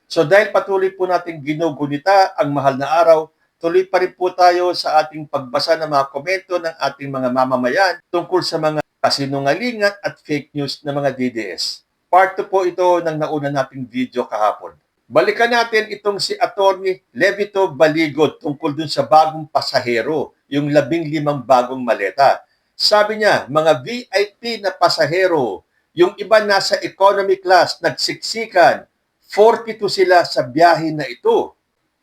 So dahil patuloy po natin ginugunita ang mahal na araw, tuloy pa rin po tayo sa ating pagbasa ng mga komento ng ating mga mamamayan tungkol sa mga kasinungalingan at fake news ng mga DDS. Part 2 po ito ng nauna nating video kahapon. Balikan natin itong si Attorney Levito Baligod tungkol dun sa bagong pasahero, yung 15 bagong maleta. Sabi niya, mga VIP na pasahero, yung iba nasa economy class, nagsiksikan, 42 sila sa biyahe na ito.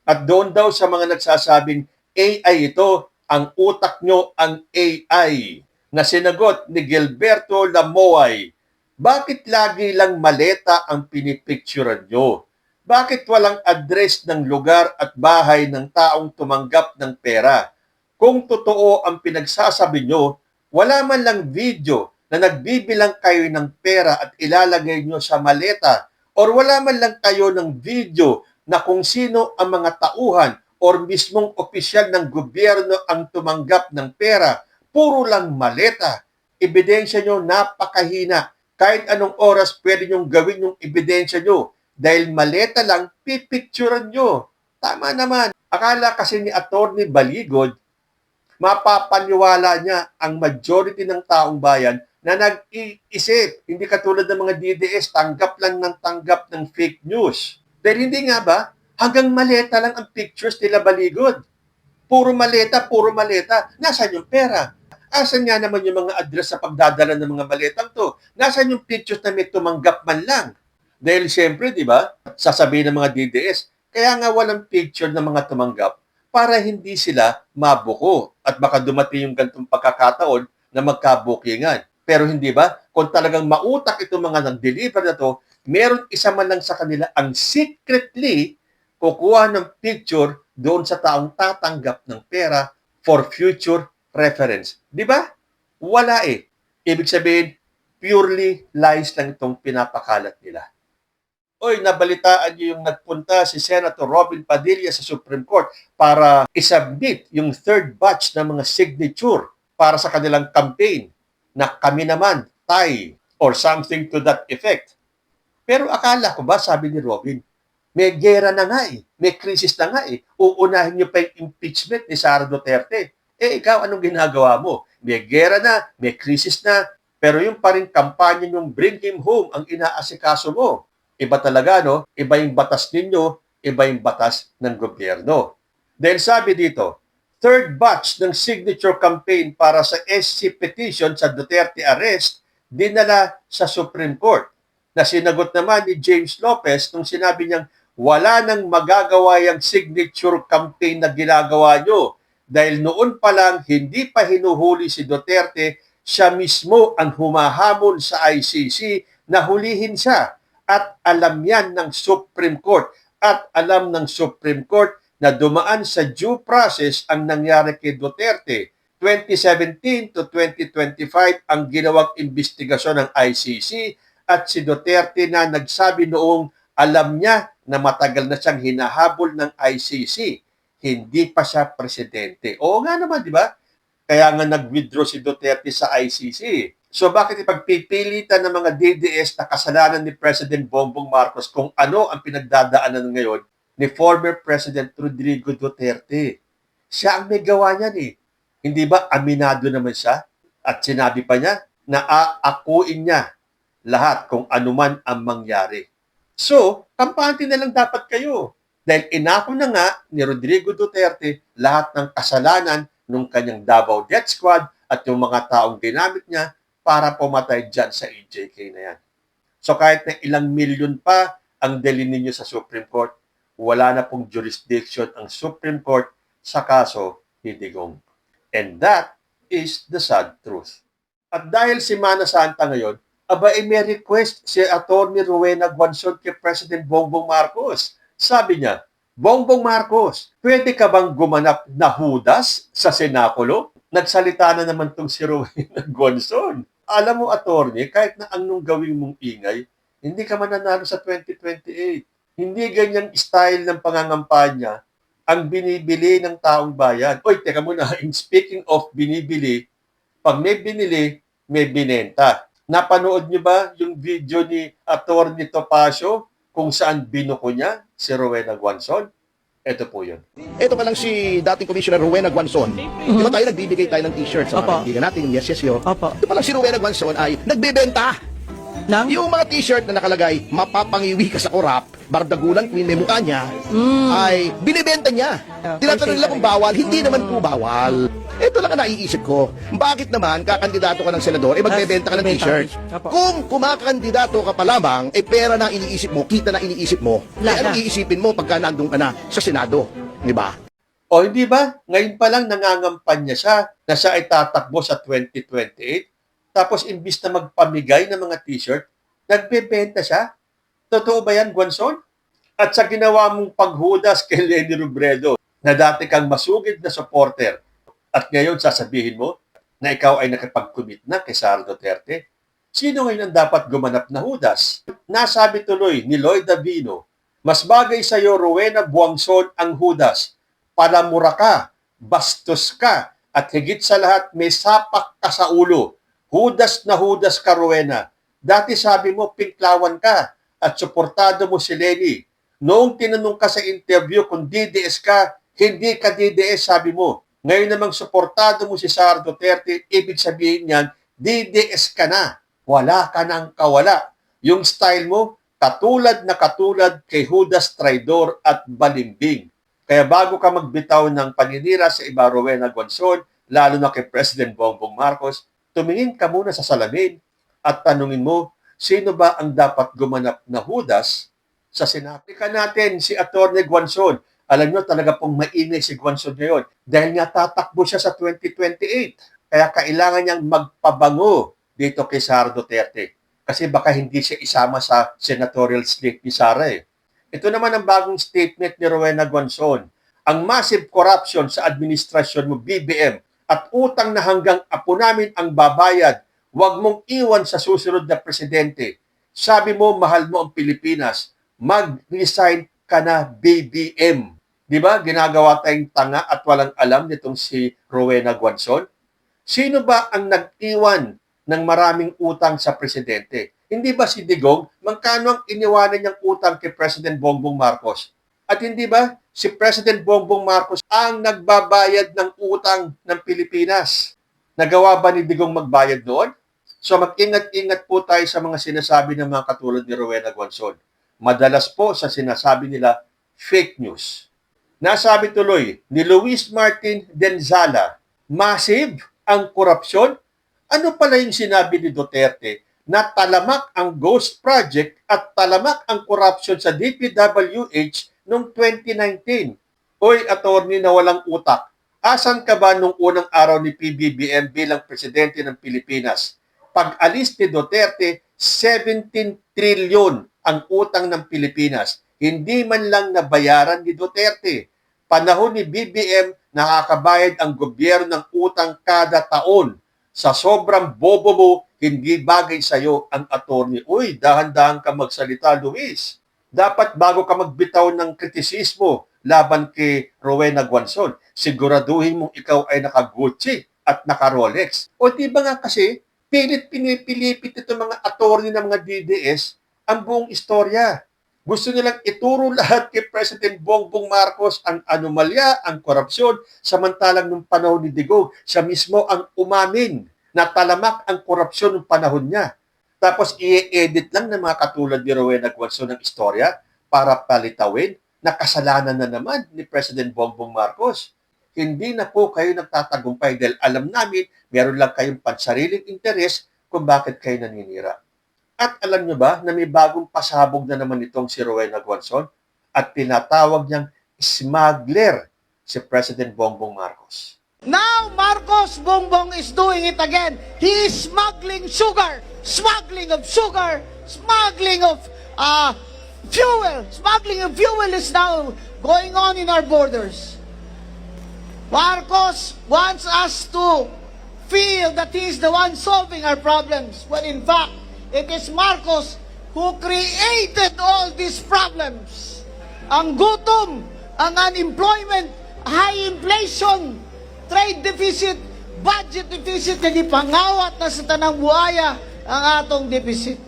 At doon daw sa mga nagsasabing AI ito, ang utak nyo ang AI, na sinagot ni Gilberto Lamoay, bakit lagi lang maleta ang pinipicturean nyo? Bakit walang address ng lugar at bahay ng taong tumanggap ng pera? Kung totoo ang pinagsasabi nyo, wala man lang video na nagbibilang kayo ng pera at ilalagay nyo sa maleta, or wala man lang kayo ng video na kung sino ang mga tauhan or mismong opisyal ng gobyerno ang tumanggap ng pera, puro lang maleta. Ebidensya nyo napakahina. Kahit anong oras pwede nyong gawin yung ebidensya nyo. Dahil maleta lang, pipicturean nyo. Tama naman. Akala kasi ni Attorney Baligod, mapapaniwala niya ang majority ng taong bayan na nag-iisip. Hindi katulad ng mga DDS, tanggap lang ng tanggap ng fake news. Dahil hindi nga ba, hanggang maleta lang ang pictures nila Baligod. Puro maleta. Nasaan yung pera? Asan nga naman yung mga address sa pagdadala ng mga maletang to? Nasaan yung pictures na may tumanggap man lang? Dahil siyempre, di ba, sasabihin ng mga DDS, kaya nga walang picture ng mga tumanggap para hindi sila mabuko at baka dumating yung ganitong pagkakataon na magkabukingan. Pero hindi ba? Kung talagang mautak itong mga nang-deliver na to, meron isa man lang sa kanila ang secretly kukuha ng picture doon sa taong tatanggap ng pera for future reference. Di ba? Wala eh. Ibig sabihin, purely lies lang itong pinapakalat nila. Oy, nabalitaan niyo yung nagpunta si Senator Robin Padilla sa Supreme Court para isubmit yung third batch ng mga signature para sa kanilang campaign na kami naman, tay, or something to that effect. Pero akala ko ba, sabi ni Robin, may gera na nga eh, may krisis na nga eh, uunahin niyo pa yung impeachment ni Sara Duterte. Eh ikaw, anong ginagawa mo? May gera na, may krisis na, pero yung pa rin kampanya yung bring him home ang inaasikaso mo. Iba talaga, no? Iba yung batas ninyo, iba yung batas ng gobyerno. Dahil sabi dito, third batch ng signature campaign para sa SC petition sa Duterte arrest, dinala sa Supreme Court. Na sinagot naman ni James Lopez nung sinabi niyang wala nang magagawa yung signature campaign na ginagawa nyo. Dahil noon pa lang, hindi pa hinuhuli si Duterte, siya mismo ang humahamon sa ICC na hulihin siya. At alam yan ng Supreme Court. At alam ng Supreme Court na dumaan sa due process ang nangyari kay Duterte. 2017 to 2025 ang ginawang investigasyon ng ICC at si Duterte na nagsabi noong alam niya na matagal na siyang hinahabol ng ICC. Hindi pa siya presidente. Oo nga naman, di ba? Kaya nga nag-withdraw si Duterte sa ICC. So bakit ipagpipilitan ng mga DDS na kasalanan ni President Bongbong Marcos kung ano ang pinagdadaanan ngayon ni former President Rodrigo Duterte? Siya ang may gawa niyan eh. Hindi ba aminado naman siya? At sinabi pa niya na aakuin niya lahat kung anuman ang mangyari. So, kampante na lang dapat kayo. Dahil inako na nga ni Rodrigo Duterte lahat ng kasalanan ng kanyang Davao Death Squad at yung mga taong ginamit niya para pumatay dyan sa EJK na yan. So kahit na ilang milyon pa ang dalhin ninyo sa Supreme Court, wala na pong jurisdiction ang Supreme Court sa kaso ni Digong. And that is the sad truth. At dahil si Mana Santa ngayon, may request si Atty. Rowena Guanzon kay President Bongbong Marcos. Sabi niya, Bongbong Marcos, pwede ka bang gumanap na hudas sa Senakulo? Nagsalita na naman tong si Rowena Guanzon. Alam mo, attorney, kahit na anong gawin mong ingay, hindi ka mananalo sa 2028. Hindi ganyang style ng pangangampanya ang binibili ng taong bayan. Oy, teka muna, in speaking of binibili, pag may binili, may binenta. Napanood niyo ba yung video ni Atty. Topacio kung saan binuko niya si Rowena Guanzon? Ito po yun. Ito pa lang si dating Commissioner Rowena Guanzon. Di ba tayo nagbibigay tayo ng t-shirt sa mga kaibigan natin, yes, yo. Ito pa lang si Rowena Guanzon ay nagbebenta. Yung mga t-shirt na nakalagay, mapapangiwi ka sa korap, bardagulan kung may mukha niya, ay binibenta niya. Tinatanong nila kung bawal, hindi naman po bawal. Ito lang ang naiisip ko. Bakit naman kakandidato ka ng senador, magbebenta ka ng t-shirt? Kung kumakandidato ka pa lamang, pera na iniisip mo, kita na iniisip mo, anong iisipin mo pagka nandun ka na sa Senado? Di ba? O hindi ba? Ngayon pa lang nangangampanya siya na siya ay tatakbo sa 2028. Tapos imbis na magpamigay ng mga t-shirt, nagbebenta siya. Totoo ba yan, Guanzon? At sa ginawa mong paghudas kay Leni Robredo, na dati kang masugid na supporter, at ngayon sasabihin mo na ikaw ay nakipag-commit na kay Sara Duterte, sino ngayon ang dapat gumanap na hudas? Nasabi tuloy ni Lloyd Davino, mas bagay sa iyo, Rowena Guanzon, ang hudas. Palamura ka, bastos ka, at higit sa lahat may sapak ka sa ulo. Hudas na hudas ka, Rowena. Dati sabi mo, pinklawan ka at suportado mo si Leni. Noong tinanong ka sa interview kung DDS ka, hindi ka DDS, sabi mo. Ngayon namang suportado mo si Sara Duterte, ibig sabihin niyan, DDS ka na. Wala ka nang kawala. Yung style mo, katulad na katulad kay Judas Traidor at Balimbing. Kaya bago ka magbitaw ng paninira sa iba, Rowena Guanzon, lalo na kay President Bongbong Marcos, tumingin ka muna sa salamin at tanungin mo, sino ba ang dapat gumanap na hudas sa Senado? Ika natin si Atty. Guanzon. Alam nyo, talaga pong mainay si Guanzon ngayon dahil nga tatakbo siya sa 2028. Kaya kailangan niyang magpabango dito kay Sara Duterte. Kasi baka hindi siya isama sa senatorial slate ni Sara eh. Ito naman ang bagong statement ni Rowena Guanzon. Ang massive corruption sa administrasyon mo, BBM, at utang na hanggang apo namin ang babayad, huwag mong iwan sa susunod na presidente. Sabi mo, mahal mo ang Pilipinas. Mag-resign ka na, BBM. Di ba? Ginagawa tayong tanga at walang alam nitong si Rowena Guanzon. Sino ba ang nag-iwan ng maraming utang sa presidente? Hindi ba si Digong? Magkano ang iniwanan niyang utang kay President Bongbong Marcos? At hindi ba si President Bongbong Marcos ang nagbabayad ng utang ng Pilipinas? Nagawa ba ni Digong magbayad doon? So mag-ingat-ingat po tayo sa mga sinasabi ng mga katulad ni Rowena Guanzon. Madalas po sa sinasabi nila, fake news. Nasabi tuloy ni Luis Martin Denzala, massive ang korupsyon? Ano pala yung sinabi ni Duterte na talamak ang ghost project at talamak ang korupsyon sa DPWH noong 2019. Oy, attorney na walang utak, asan ka ba nung unang araw ni PBBM bilang presidente ng Pilipinas? Pag-alis ni Duterte, 17 trilyon ang utang ng Pilipinas. Hindi man lang nabayaran ni Duterte. Panahon ni BBM, nakakabayad ang gobyerno ng utang kada taon. Sa sobrang bobo mo, hindi bagay sa'yo ang attorney. Uy, dahan-dahan ka magsalita, Luis. Dapat bago ka magbitaw ng kritisismo laban kay Rowena Guanzon, siguraduhin mong ikaw ay naka-Gucci at naka-Rolex. O di ba nga kasi, pinipilipit ito mga attorney ng mga DDS ang buong istorya. Gusto nilang ituro lahat kay President Bongbong Marcos ang anomalya, ang korupsyon, samantalang nung panahon ni Digong, siya mismo ang umamin na talamak ang korupsyon ng panahon niya. Tapos i-edit lang ng mga katulad ni Rowena Guanzon ng istorya para palitawin na kasalanan na naman ni President Bongbong Marcos. Hindi na po kayo nagtatagumpay dahil alam namin meron lang kayong pansariling interes kung bakit kayo naninira. At alam nyo ba na may bagong pasabog na naman itong si Rowena Guanzon at tinatawag niyang smuggler si President Bongbong Marcos. Now Marcos Bongbong is doing it again. He is smuggling sugar, smuggling of sugar, smuggling of fuel. Smuggling of fuel is now going on in our borders. Marcos wants us to feel that he is the one solving our problems, when in fact, it is Marcos who created all these problems. Ang gutom, ang unemployment, high inflation, trade deficit, budget deficit, hindi pangawat na sa tanang buhaya ang atong deficit.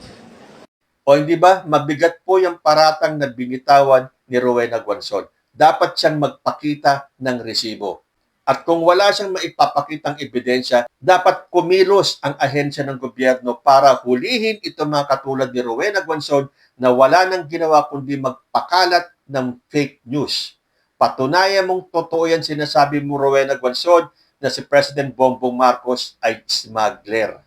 O hindi ba, mabigat po yung paratang na binitawan ni Rowena Guanzon. Dapat siyang magpakita ng resibo. At kung wala siyang maipapakitang ebidensya, dapat kumilos ang ahensya ng gobyerno para hulihin itong mga katulad ni Rowena Guanzon na wala nang ginawa kundi magpakalat ng fake news. Patunayan mong totoo yan sinasabi mo, Rowena Guanzon, na si President Bongbong Marcos ay smuggler.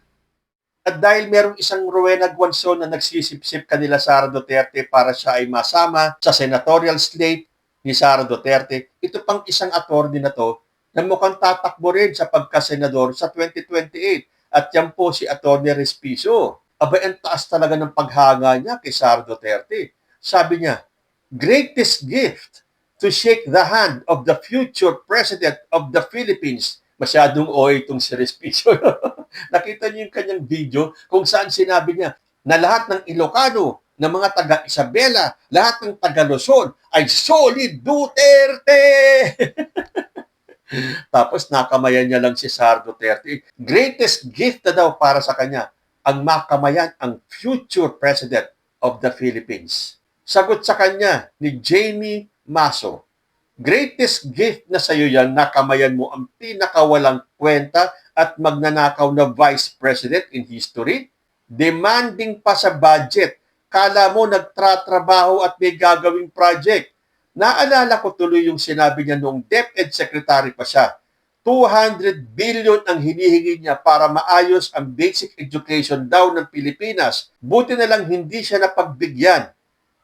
At dahil merong isang Rowena Guanzon na nagsisip-sip kanila Sara Duterte para siya ay masama sa senatorial slate ni Sara Duterte, ito pang isang attorney na to na mukhang tatakbo rin sa pagkasenador sa 2028. At yan po si Atty. Respiso. Aba, ang taas talaga ng paghanga niya kay Sara Duterte. Sabi niya, greatest gift to shake the hand of the future President of the Philippines. Masyadong OA itong si Respiso. Nakita niyo yung kanyang video kung saan sinabi niya na lahat ng Ilocano, ng mga taga-Isabela, lahat ng taga-Luzon ay solid Duterte! Tapos nakamayan niya lang si Sara Duterte. Greatest gift na daw para sa kanya ang makamayan ang future President of the Philippines. Sagot sa kanya ni Jamie Maso, greatest gift na sa iyo yan, nakamayan mo ang pinakawalang kwenta at magnanakaw na Vice President in history. Demanding pa sa budget. Kala mo nagtratrabaho at may gagawing project. Naalala ko tuloy yung sinabi niya noong DepEd Secretary pa siya. 200 billion ang hinihingi niya para maayos ang basic education daw ng Pilipinas. Buti na lang hindi siya napagbigyan.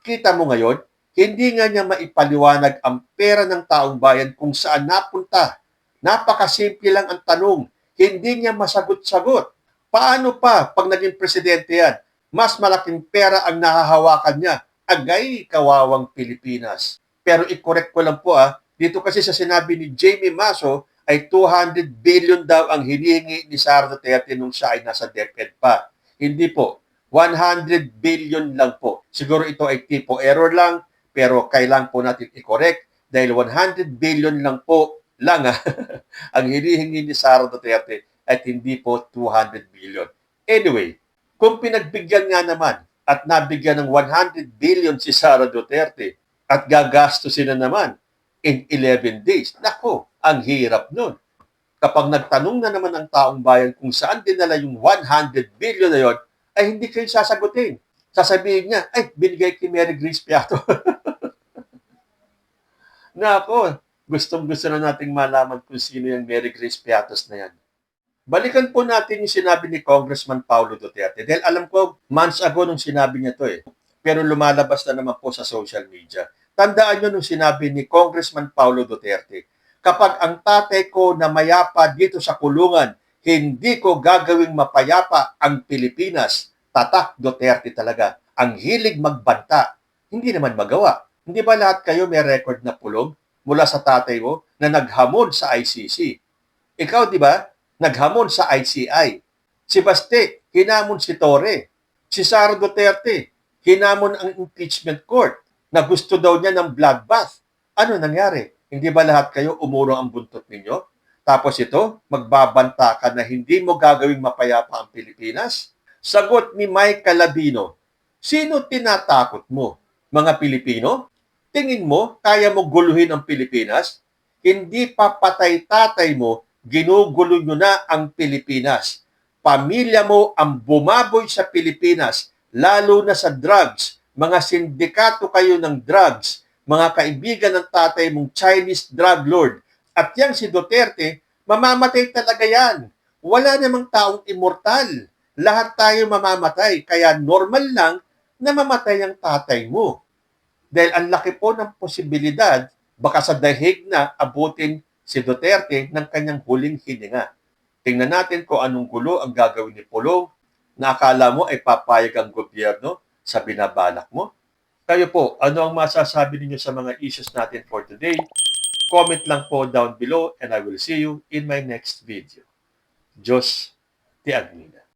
Kita mo ngayon, hindi nga niya maipaliwanag ang pera ng taong bayan kung saan napunta. Napakasimple lang ang tanong. Hindi niya masagot-sagot. Paano pa pag naging presidente yan? Mas malaking pera ang nahahawakan niya. Agay, kawawang Pilipinas. Pero i-correct ko lang po dito kasi sa sinabi ni Jamie Maso ay 200 billion daw ang hinihingi ni Sara Duterte nung siya ay nasa DepEd pa. Hindi po. 100 billion lang po. Siguro ito ay tipo error lang, pero kailangan po natin i-correct dahil 100 billion lang po ang hinihingi ni Sara Duterte at hindi po 200 billion. Anyway, kung pinagbigyan nga naman at nabigyan ng 100 billion si Sara Duterte at gagastusin na naman in 11 days, nako, ang hirap nun. Kapag nagtanong na naman ang taong bayan kung saan dinala yung 100 billion na yon, ay hindi kayo sasagutin. Sasabihin niya, ay, binigay kay Mary Grace Piato. Nako, gustong-gusto na nating malaman kung sino yung Mary Grace Piatos na yan. Balikan po natin yung sinabi ni Congressman Paulo Duterte. Dahil alam ko, months ago nung sinabi niya to pero lumalabas na naman po sa social media. Tandaan nyo nung sinabi ni Congressman Paulo Duterte, kapag ang tatay ko na mayapa dito sa kulungan, hindi ko gagawing mapayapa ang Pilipinas. Tatak Duterte talaga. Ang hilig magbanta, hindi naman magawa. Hindi ba lahat kayo may record na pulong mula sa tatay mo na naghamon sa ICC? Ikaw, di ba? Naghamon sa ICI. Si Baste, hinamon si Torre. Si Sara Duterte, hinamon ang impeachment court na gusto daw niya ng bloodbath. Ano nangyari? Hindi ba lahat kayo umurong ang buntot ninyo? Tapos ito, magbabanta ka na hindi mo gagawing mapayapa ang Pilipinas? Sagot ni Mike Calabino, sino tinatakot mo? Mga Pilipino? Tingin mo, kaya mo guluhin ang Pilipinas? Hindi pa patay-tatay mo, ginugulo nyo na ang Pilipinas. Pamilya mo ang bumaboy sa Pilipinas, lalo na sa drugs. Mga sindikato kayo ng drugs, mga kaibigan ng tatay mong Chinese drug lord. At yang si Duterte, mamamatay talaga yan. Wala namang taong immortal. Lahat tayo mamamatay, kaya normal lang na mamatay ang tatay mo. Dahil ang laki po ng posibilidad, baka sa dahig na abutin si Duterte ng kanyang huling hininga. Tingnan natin kung anong gulo ang gagawin ni Pulong na akala mo ay papayag ang gobyerno sa binabalak mo. Kayo po, ano ang masasabi ninyo sa mga issues natin for today? Comment lang po down below and I will see you in my next video. Diyos ti Agnina.